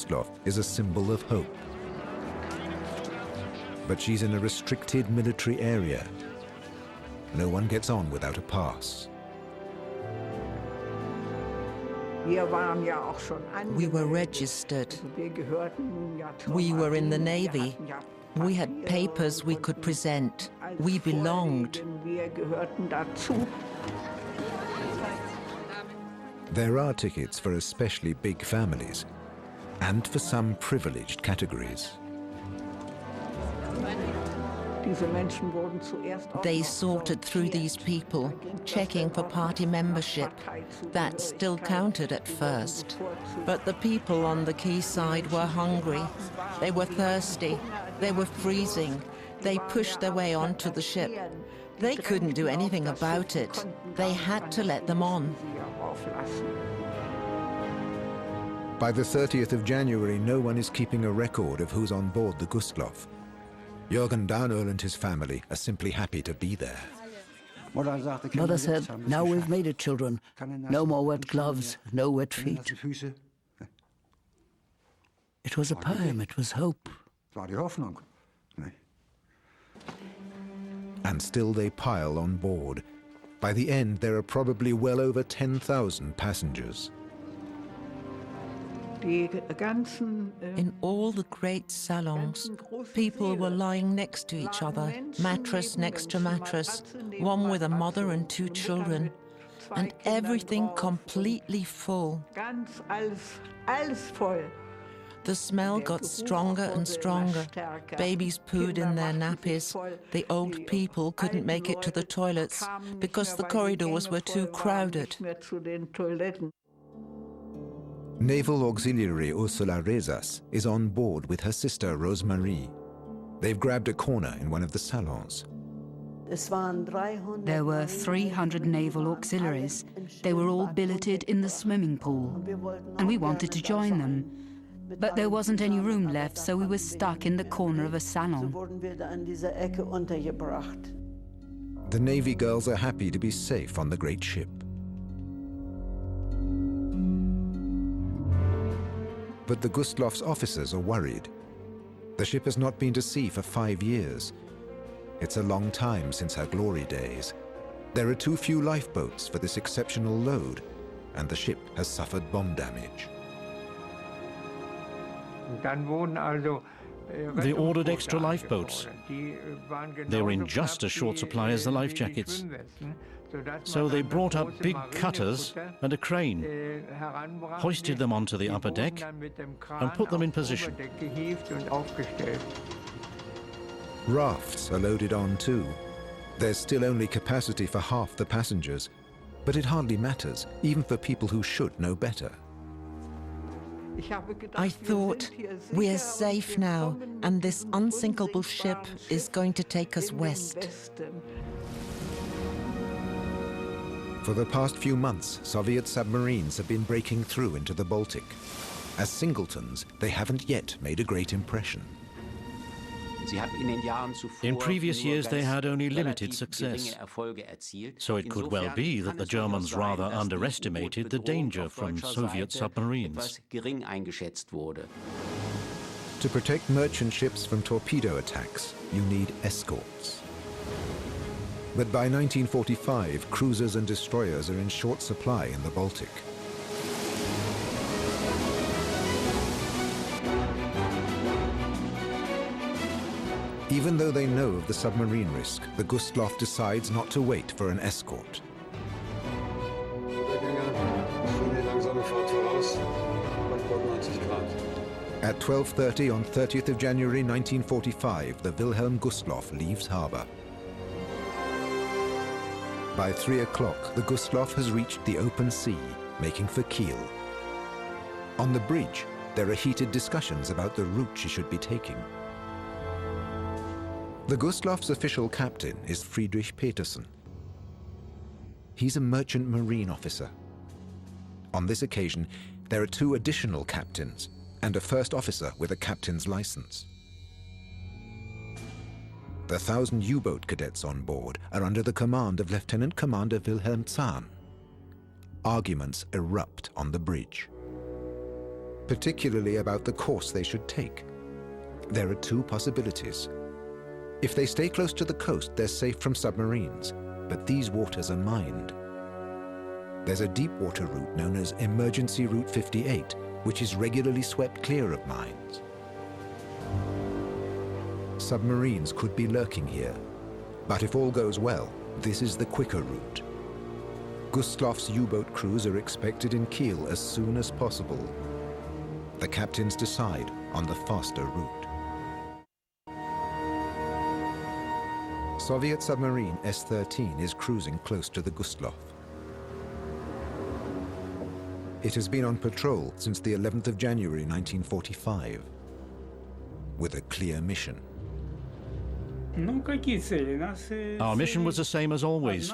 Gustloff is a symbol of hope. But she's in a restricted military area. No one gets on without a pass. We were registered. We were in the Navy. We had papers we could present. We belonged. There are tickets for especially big families and for some privileged categories. They sorted through these people, checking for party membership. That still counted at first. But the people on the quayside were hungry. They were thirsty. They were freezing. They pushed their way onto the ship. They couldn't do anything about it. They had to let them on. By the 30th of January, no one is keeping a record of who's on board the Gustloff. Jürgen Danöl and his family are simply happy to be there. Mother said, now we've made it, children. No more wet gloves, no wet feet. It was a poem, it was hope. And still they pile on board. By the end, there are probably well over 10,000 passengers. In all the great salons, people were lying next to each other, mattress next to mattress, one with a mother and two children, and everything completely full. The smell got stronger and stronger. Babies pooed in their nappies. The old people couldn't make it to the toilets because the corridors were too crowded. Naval Auxiliary Ursula Rezas is on board with her sister Rosemarie. They've grabbed a corner in one of the salons. There were 300 naval auxiliaries. They were all billeted in the swimming pool, and we wanted to join them. But there wasn't any room left, so we were stuck in the corner of a salon. The Navy girls are happy to be safe on the great ship. But the Gustloff's officers are worried. The ship has not been to sea for 5 years. It's a long time since her glory days. There are too few lifeboats for this exceptional load, and the ship has suffered bomb damage. They ordered extra lifeboats. They were in just as short supply as the life jackets. So they brought up big cutters and a crane, hoisted them onto the upper deck, and put them in position. Rafts are loaded on too. There's still only capacity for half the passengers, but it hardly matters, even for people who should know better. I thought, we're safe now, and this unsinkable ship is going to take us west. For the past few months, Soviet submarines have been breaking through into the Baltic. As singletons, they haven't yet made a great impression. In previous years, they had only limited success. So it could well be that the Germans rather underestimated the danger from Soviet submarines. To protect merchant ships from torpedo attacks, you need escorts. But by 1945, cruisers and destroyers are in short supply in the Baltic. Even though they know of the submarine risk, the Gustloff decides not to wait for an escort. At 12:30 on 30th of January 1945, the Wilhelm Gustloff leaves harbour. By 3 o'clock, the Gustloff has reached the open sea, making for Kiel. On the bridge, there are heated discussions about the route she should be taking. The Gustloff's official captain is Friedrich Petersen. He's a merchant marine officer. On this occasion, there are 2 additional captains and a first officer with a captain's license. The 1,000 U-boat cadets on board are under the command of Lieutenant Commander Wilhelm Zahn. Arguments erupt on the bridge. particularly about the course they should take. There are two possibilities. If they stay close to the coast, they're safe from submarines, but these waters are mined. There's a deep water route known as Emergency Route 58, which is regularly swept clear of mines. Submarines could be lurking here, but if all goes well, this is the quicker route. Gustloff's U-boat crews are expected in Kiel as soon as possible. The captains decide on the faster route. Soviet submarine S-13 is cruising close to the Gustloff. It has been on patrol since the 11th of January 1945, with a clear mission. Our mission was the same as always,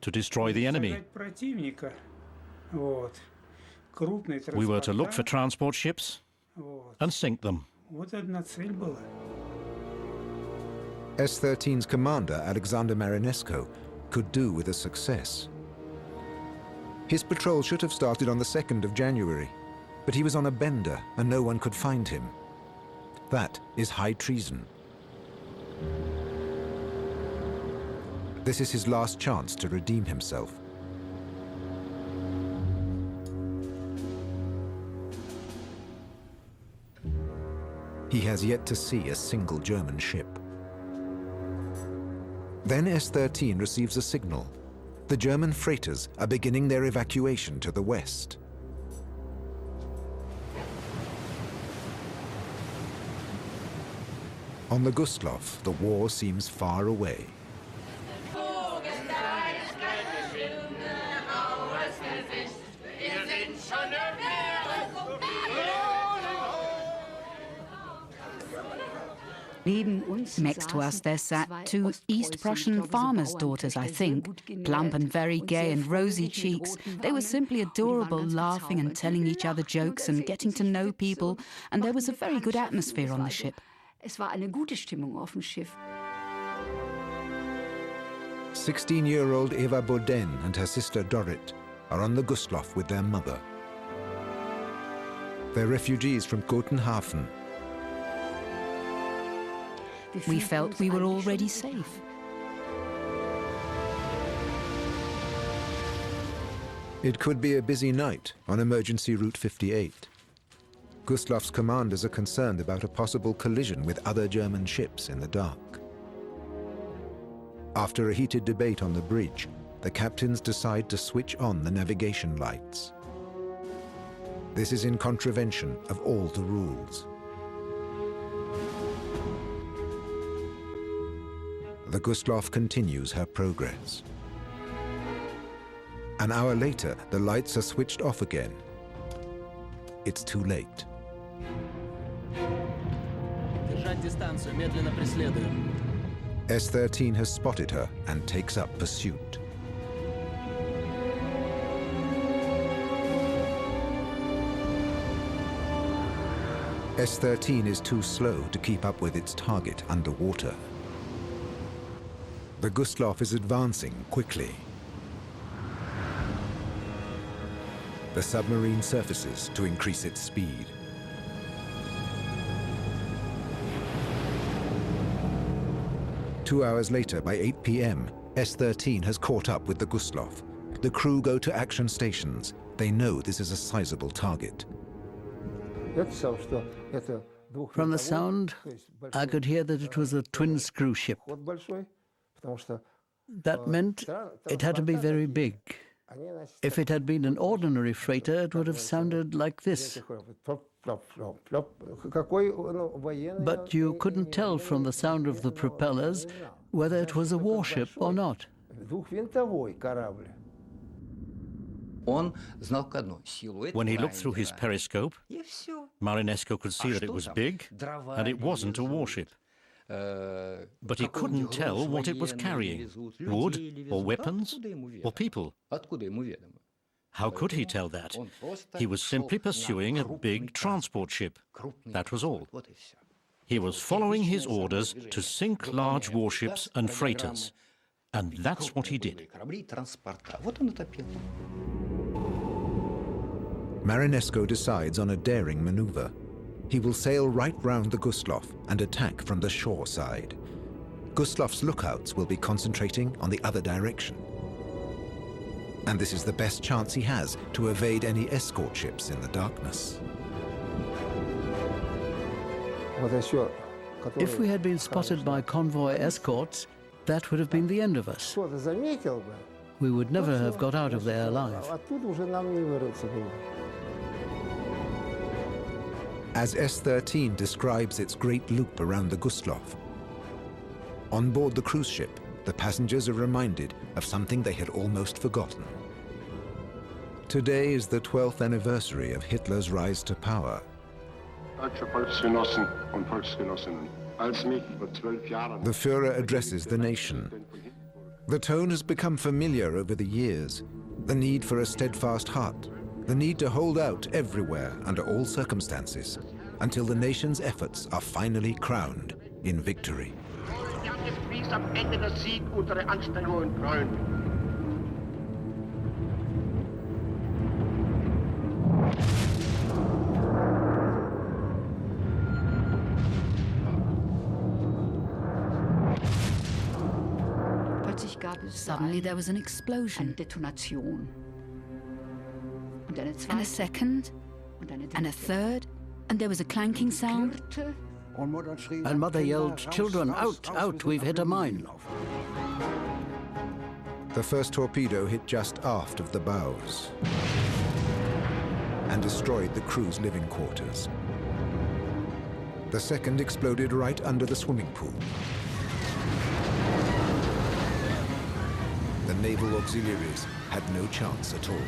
to destroy the enemy. We were to look for transport ships and sink them. S-13's commander, Alexander Marinesko, could do with a success. His patrol should have started on the 2nd of January, but he was on a bender and no one could find him. That is high treason. This is his last chance to redeem himself. He has yet to see a single German ship. Then S-13 receives a signal. The German freighters are beginning their evacuation to the west. On the Gustloff, the war seems far away. Next to us there sat two East Prussian farmers' daughters, I think, plump and very gay and rosy cheeks. They were simply adorable, laughing and telling each other jokes and getting to know people, and there was a very good atmosphere on the ship. 16-year-old Eva Boden and her sister Dorrit are on the Gustloff with their mother. They're refugees from Copenhagen. We felt we were already safe. It could be a busy night on Emergency Route 58. Gustloff's commanders are concerned about a possible collision with other German ships in the dark. After a heated debate on the bridge, the captains decide to switch on the navigation lights. This is in contravention of all the rules. The Gustloff continues her progress. An hour later, the lights are switched off again. It's too late. S-13 has spotted her and takes up pursuit. S-13 is too slow to keep up with its target underwater. The Gustloff is advancing quickly. The submarine surfaces to increase its speed. Two hours later, by 8 p.m., S-13 has caught up with the Gustloff. The crew go to action stations. They know this is a sizable target. From the sound, I could hear that it was a twin-screw ship. That meant it had to be very big. If it had been an ordinary freighter, it would have sounded like this. But you couldn't tell from the sound of the propellers whether it was a warship or not. When he looked through his periscope, Marinesko could see that it was big and it wasn't a warship. But he couldn't tell what it was carrying, wood or weapons or people. How could he tell that? He was simply pursuing a big transport ship. That was all. He was following his orders to sink large warships and freighters. And that's what he did. Marinesco decides on a daring maneuver. He will sail right round the Gustloff and attack from the shore side. Gustloff's lookouts will be concentrating on the other direction. And this is the best chance he has to evade any escort ships in the darkness. If we had been spotted by convoy escorts, that would have been the end of us. We would never have got out of there alive. As S-13 describes its great loop around the Gustloff, on board the cruise ship, the passengers are reminded of something they had almost forgotten. Today is the 12th anniversary of Hitler's rise to power. The Führer addresses the nation. The tone has become familiar over the years. The need for a steadfast heart, the need to hold out everywhere under all circumstances, until the nation's efforts are finally crowned in victory. Suddenly there was an explosion. And a second, and a third, and there was a clanking sound. And Mother yelled, "Children, out, out, we've hit a mine." The first torpedo hit just aft of the bows and destroyed the crew's living quarters. The second exploded right under the swimming pool. The naval auxiliaries had no chance at all.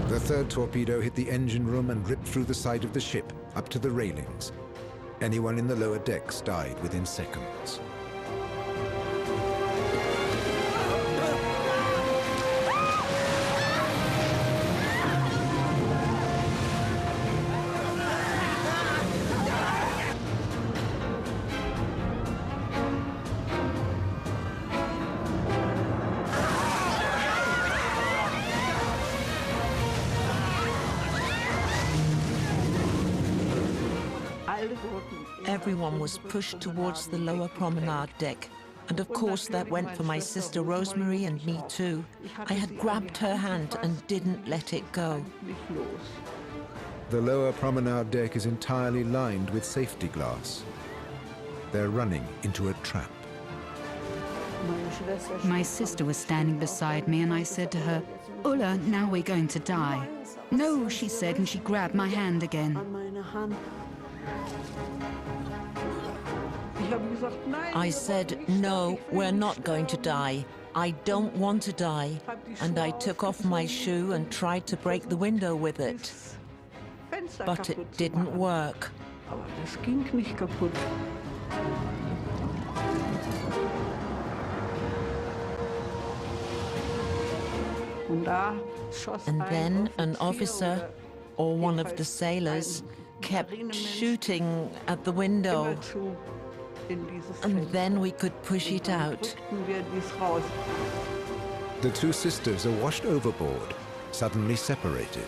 The third torpedo hit the engine room and ripped through the side of the ship up to the railings. Anyone in the lower decks died within seconds. Everyone was pushed towards the lower promenade deck. And of course that went for my sister Rosemary and me too. I had grabbed her hand and didn't let it go. The lower promenade deck is entirely lined with safety glass. They're running into a trap. My sister was standing beside me and I said to her, "Ulla, now we're going to die." "No," she said, and she grabbed my hand again. I said, "No, we're not going to die. I don't want to die." And I took off my shoe and tried to break the window with it. But it didn't work. And then an officer, or one of the sailors, kept shooting at the window. And then we could push it out. The two sisters are washed overboard, suddenly separated.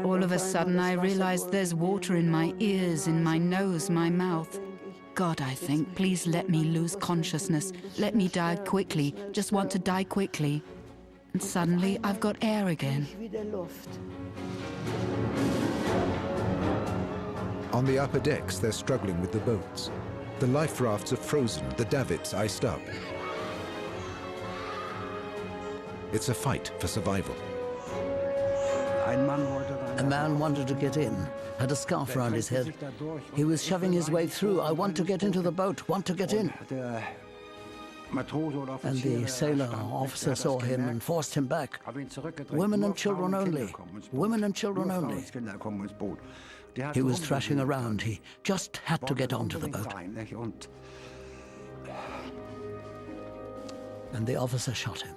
All of a sudden I realized there's water in my ears, in my nose, my mouth. God, I think, please let me lose consciousness. Let me die quickly. Just want to die quickly. And suddenly I've got air again. On the upper decks, they're struggling with the boats. The life rafts are frozen, the davits iced up. It's a fight for survival. A man wanted to get in, had a scarf around his head. He was shoving his way through. "I want to get into the boat, want to get in." And the sailor officer saw him and forced him back. "Women and children only, women and children only." He was thrashing around. He just had to get onto the boat. And the officer shot him.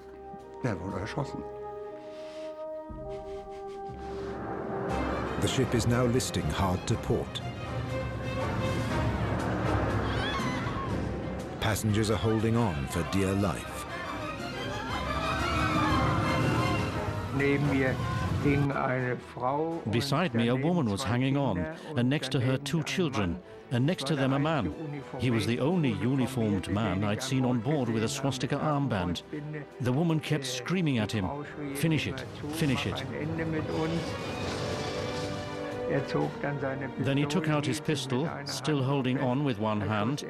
The ship is now listing hard to port. Passengers are holding on for dear life. Beside me, a woman was hanging on, and next to her 2 children, and next to them a man. He was the only uniformed man I'd seen on board with a swastika armband. The woman kept screaming at him, "Finish it, finish it." Then he took out his pistol, still holding on with one hand,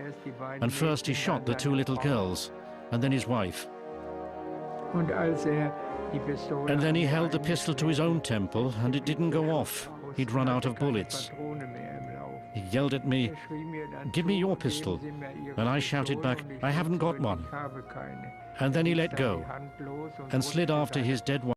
and first he shot the 2 little girls, and then his wife. And then he held the pistol to his own temple, and it didn't go off. He'd run out of bullets. He yelled at me, "Give me your pistol." And I shouted back, "I haven't got one." And then he let go and slid after his dead wife.